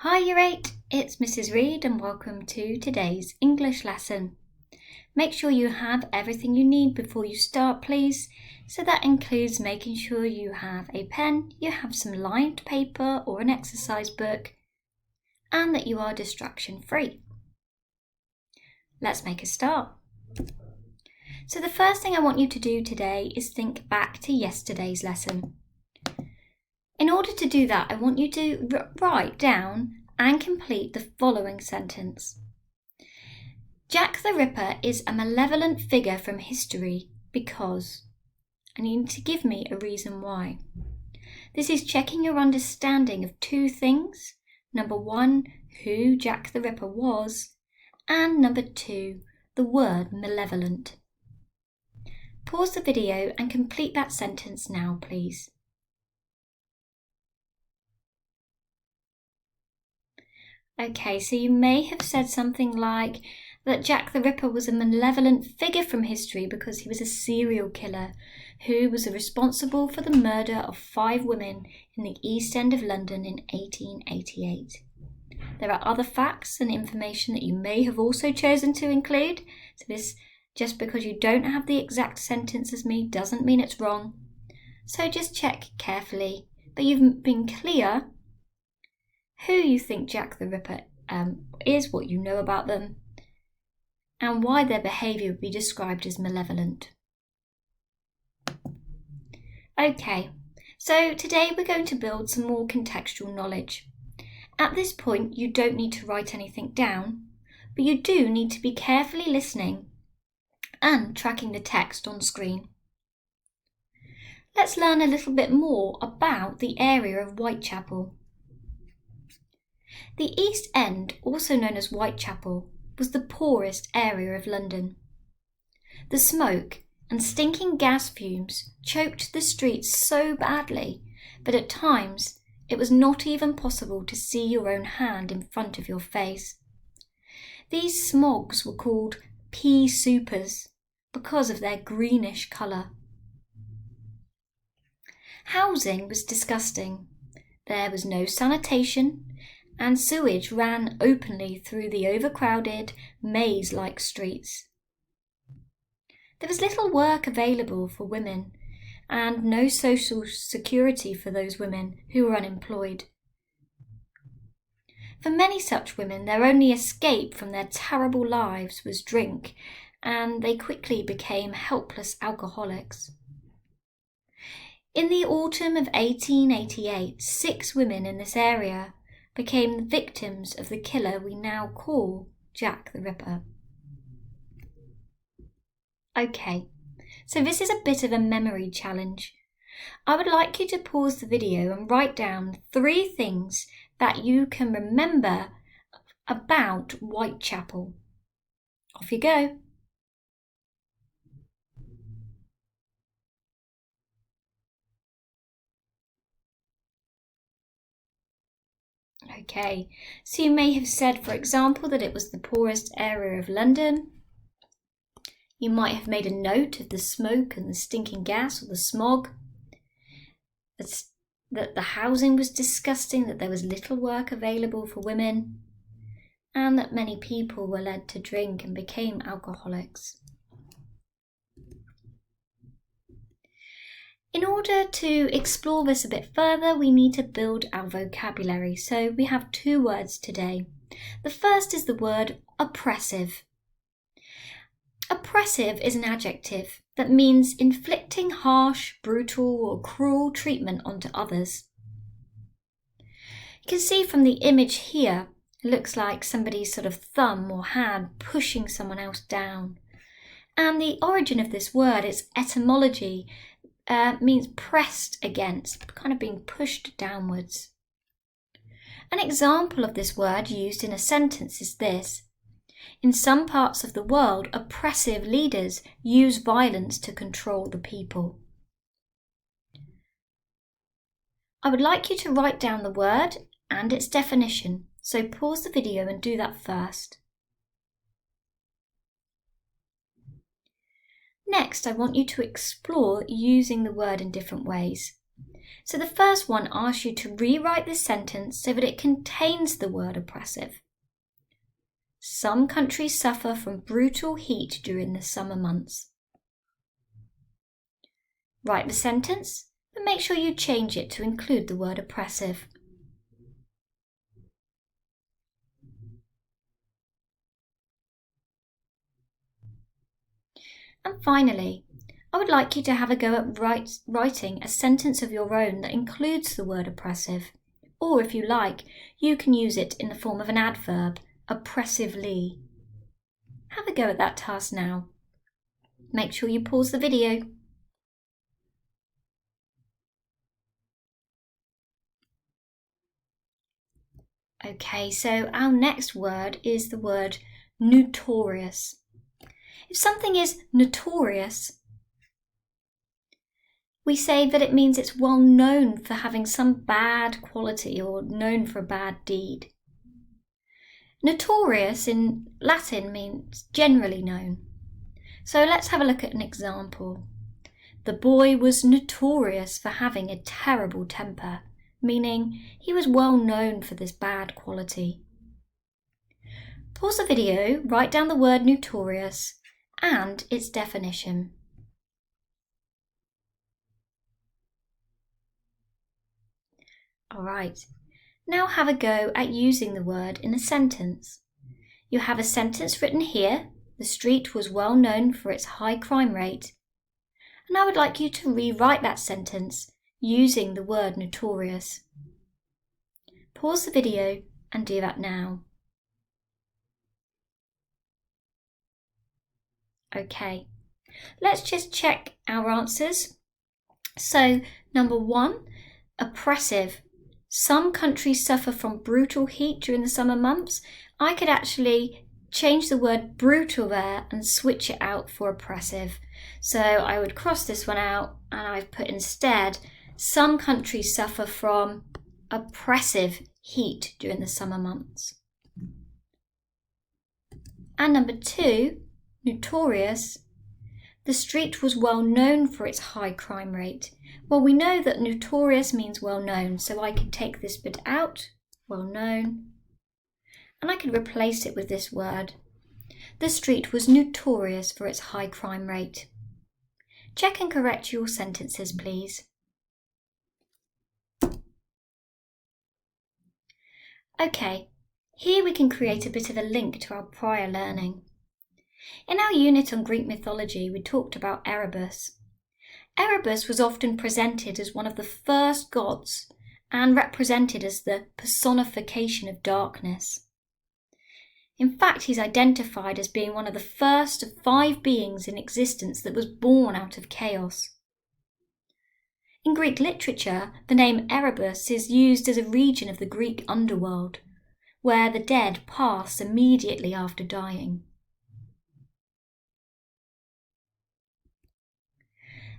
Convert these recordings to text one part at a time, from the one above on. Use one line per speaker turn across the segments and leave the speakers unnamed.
Hi Year 8, it's Mrs. Reed and welcome to today's English lesson. Make sure you have everything you need before you start, please. So that includes making sure you have a pen, you have some lined paper or an exercise book, and that you are distraction free. Let's make a start. So the first thing I want you to do today is think back to yesterday's lesson. In order to do that, I want you to write down and complete the following sentence. Jack the Ripper is a malevolent figure from history because, and you need to give me a reason why. This is checking your understanding of two things. Number one, who Jack the Ripper was, and number two, the word malevolent. Pause the video and complete that sentence now, please. Okay, so you may have said something like that Jack the Ripper was a malevolent figure from history because he was a serial killer who was responsible for the murder of 5 women in the East End of London in 1888. There are other facts and information that you may have also chosen to include, so this, just because you don't have the exact sentence as me, doesn't mean it's wrong. So just check carefully, but you've been clear who you think Jack the Ripper is, what you know about them, and why their behaviour would be described as malevolent. Okay, so today we're going to build some more contextual knowledge. At this point, you don't need to write anything down, but you do need to be carefully listening and tracking the text on screen. Let's learn a little bit more about the area of Whitechapel. The East End, also known as Whitechapel, was the poorest area of London. The smoke and stinking gas fumes choked the streets so badly, but at times it was not even possible to see your own hand in front of your face. These smogs were called pea soupers because of their greenish colour. Housing was disgusting. There was no sanitation, and sewage ran openly through the overcrowded, maze-like streets. There was little work available for women, and no social security for those women who were unemployed. For many such women, their only escape from their terrible lives was drink, and they quickly became helpless alcoholics. In the autumn of 1888, 6 women in this area became the victims of the killer we now call Jack the Ripper. Okay, so this is a bit of a memory challenge. I would like you to pause the video and write down 3 things that you can remember about Whitechapel. Off you go. Okay, so you may have said, for example, that it was the poorest area of London. You might have made a note of the smoke and the stinking gas or the smog, that the housing was disgusting, that there was little work available for women, and that many people were led to drink and became alcoholics. In order to explore this a bit further, we need to build our vocabulary. So we have 2 words today. The first is the word oppressive. Oppressive is an adjective that means inflicting harsh, brutal, or cruel treatment onto others. You can see from the image here, it looks like somebody's sort of thumb or hand pushing someone else down. And the origin of this word, its etymology, means pressed against, kind of being pushed downwards. An example of this word used in a sentence is this. In some parts of the world, oppressive leaders use violence to control the people. I would like you to write down the word and its definition, so pause the video and do that first. Next, I want you to explore using the word in different ways. So the first one asks you to rewrite this sentence so that it contains the word oppressive. Some countries suffer from brutal heat during the summer months. Write the sentence, but make sure you change it to include the word oppressive. And finally, I would like you to have a go at writing a sentence of your own that includes the word oppressive, or if you like, you can use it in the form of an adverb, oppressively. Have a go at that task now. Make sure you pause the video. Okay, so our next word is the word notorious. If something is notorious, we say that it means it's well known for having some bad quality or known for a bad deed. Notorious in Latin means generally known. So let's have a look at an example. The boy was notorious for having a terrible temper, meaning he was well known for this bad quality. Pause the video, write down the word notorious and its definition. Alright, now have a go at using the word in a sentence. You have a sentence written here, the street was well known for its high crime rate, and I would like you to rewrite that sentence using the word notorious. Pause the video and do that now. Okay, let's just check our answers. So, number 1, oppressive. Some countries suffer from brutal heat during the summer months. I could actually change the word brutal there and switch it out for oppressive. So I would cross this one out and I've put instead, some countries suffer from oppressive heat during the summer months. And number 2, notorious. The street was well known for its high crime rate. Well, we know that notorious means well known, so I could take this bit out, well known, and I could replace it with this word. The street was notorious for its high crime rate. Check and correct your sentences, please. Okay, here we can create a bit of a link to our prior learning. In our unit on Greek mythology, we talked about Erebus. Erebus was often presented as one of the first gods and represented as the personification of darkness. In fact, he's identified as being one of the first of 5 beings in existence that was born out of chaos. In Greek literature, the name Erebus is used as a region of the Greek underworld, where the dead pass immediately after dying.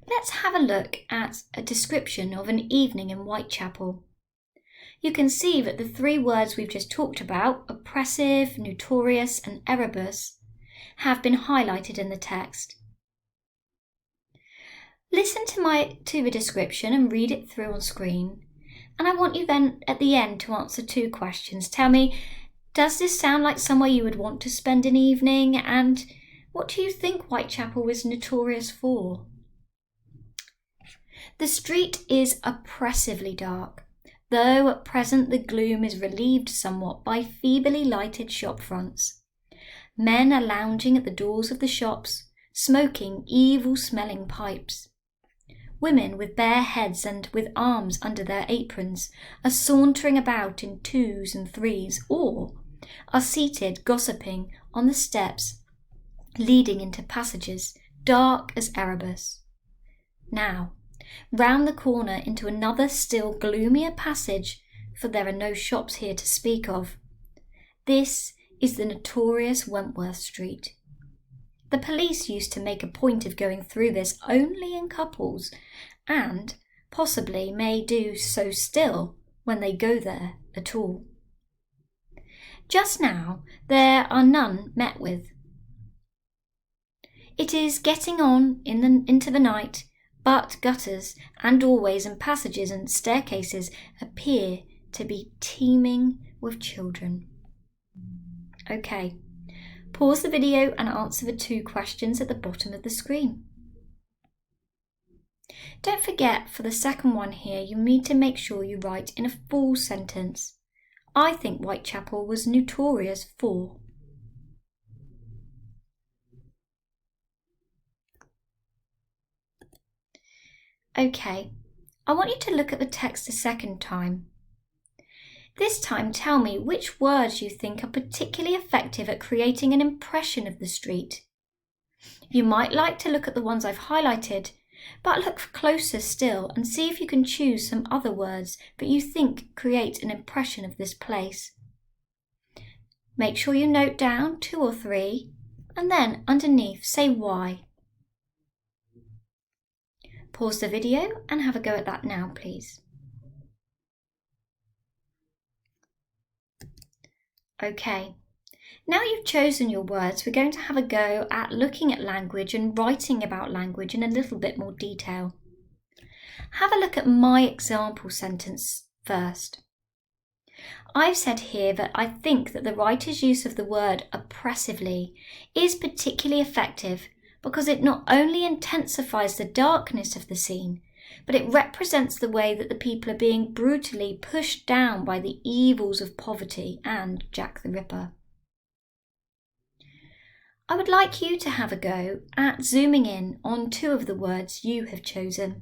Let's have a look at a description of an evening in Whitechapel. You can see that the 3 words we've just talked about, oppressive, notorious and Erebus, have been highlighted in the text. Listen to the description and read it through on screen, and I want you then at the end to answer 2 questions. Tell me, does this sound like somewhere you would want to spend an evening, and what do you think Whitechapel was notorious for? The street is oppressively dark, though at present the gloom is relieved somewhat by feebly lighted shop fronts. Men are lounging at the doors of the shops, smoking evil-smelling pipes. Women with bare heads and with arms under their aprons are sauntering about in 2s and 3s, or are seated gossiping on the steps leading into passages dark as Erebus. Now, round the corner into another still gloomier passage, for there are no shops here to speak of. This is the notorious Wentworth Street. The police used to make a point of going through this only in couples, and possibly may do so still when they go there at all. Just now there are none met with. It is getting on into the night, but gutters and doorways and passages and staircases appear to be teeming with children. Okay, pause the video and answer the 2 questions at the bottom of the screen. Don't forget, for the second one here, you need to make sure you write in a full sentence. I think Whitechapel was notorious for. Okay, I want you to look at the text a second time. This time tell me which words you think are particularly effective at creating an impression of the street. You might like to look at the ones I've highlighted, but look closer still and see if you can choose some other words that you think create an impression of this place. Make sure you note down 2 or 3 and then underneath say why. Pause the video and have a go at that now, please. Okay, now you've chosen your words, we're going to have a go at looking at language and writing about language in a little bit more detail. Have a look at my example sentence first. I've said here that I think that the writer's use of the word oppressively is particularly effective because it not only intensifies the darkness of the scene, but it represents the way that the people are being brutally pushed down by the evils of poverty and Jack the Ripper. I would like you to have a go at zooming in on 2 of the words you have chosen.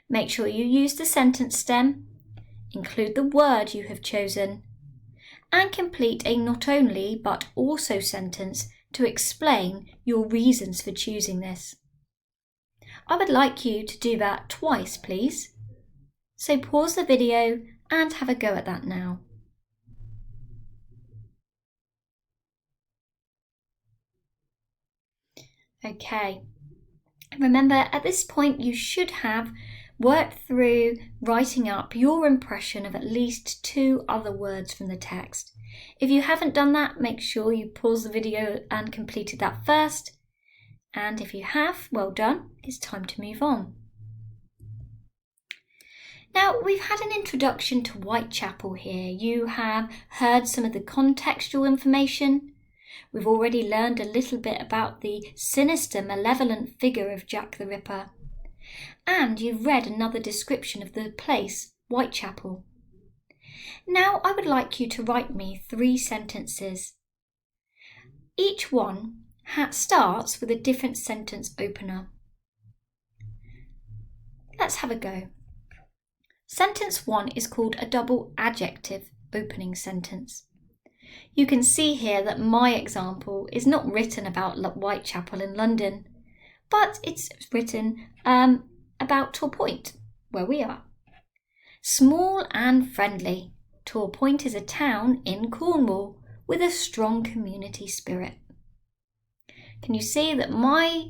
Make sure you use the sentence stem, include the word you have chosen, and complete a not only but also sentence to explain your reasons for choosing this. I would like you to do that twice, please. So pause the video and have a go at that now. Okay, remember at this point you should have worked through writing up your impression of at least 2 other words from the text. If you haven't done that, make sure you pause the video and completed that first. And if you have, well done, it's time to move on. Now, we've had an introduction to Whitechapel here. You have heard some of the contextual information. We've already learned a little bit about the sinister, malevolent figure of Jack the Ripper. And you've read another description of the place, Whitechapel. Now, I would like you to write me 3 sentences. Each one starts with a different sentence opener. Let's have a go. Sentence 1 is called a double adjective opening sentence. You can see here that my example is not written about Whitechapel in London, but it's written about Tor Point, where we are. Small and friendly, Tor Point is a town in Cornwall with a strong community spirit. Can you see that my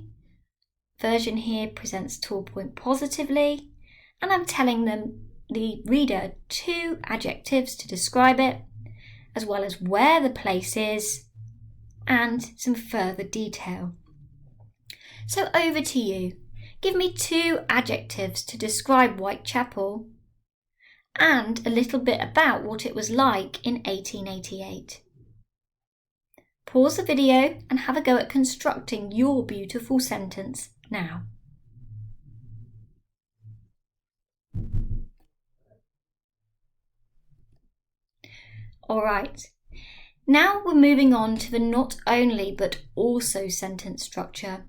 version here presents Tor Point positively, and I'm telling the reader 2 adjectives to describe it, as well as where the place is and some further detail. So over to you. Give me 2 adjectives to describe Whitechapel and a little bit about what it was like in 1888. Pause the video and have a go at constructing your beautiful sentence now. Alright, now we're moving on to the not only but also sentence structure.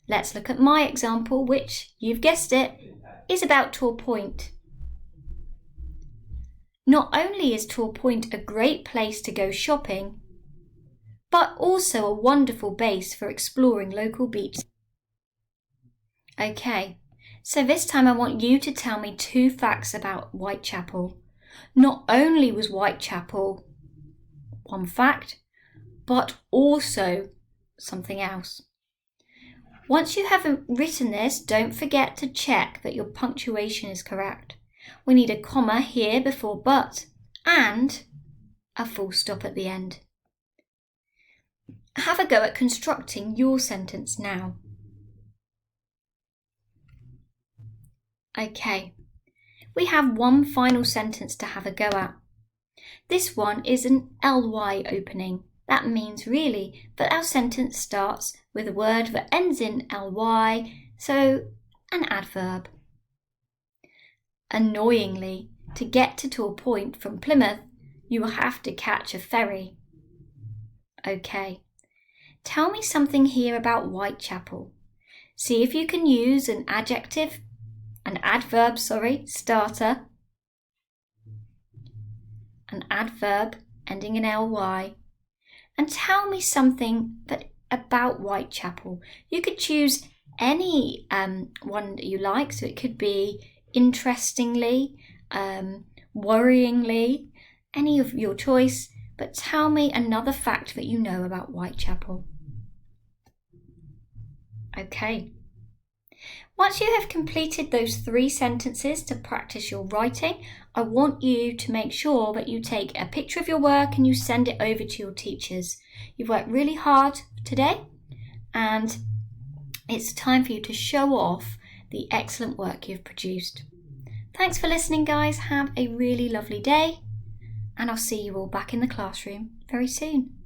Let's look at my example, which, you've guessed it, is about Tor Point. Not only is Tor Point a great place to go shopping, but also a wonderful base for exploring local beaches. Okay, so this time I want you to tell me 2 facts about Whitechapel. Not only was Whitechapel one fact, but also something else. Once you have written this, don't forget to check that your punctuation is correct. We need a comma here before but and a full stop at the end. Have a go at constructing your sentence now. Okay, we have one final sentence to have a go at. This one is an ly opening. That means really that our sentence starts with a word that ends in ly, so an adverb. Annoyingly, to get to Tor Point from Plymouth, you will have to catch a ferry. Okay, tell me something here about Whitechapel. See if you can use an adverb, starter, an adverb ending in ly, and tell me something about Whitechapel. You could choose any one that you like, so it could be interestingly, worryingly, any of your choice, but tell me another fact that you know about Whitechapel. Okay. Once you have completed those 3 sentences to practice your writing, I want you to make sure that you take a picture of your work and you send it over to your teachers. You've worked really hard today, and it's time for you to show off the excellent work you've produced. Thanks for listening, guys. Have a really lovely day, and I'll see you all back in the classroom very soon.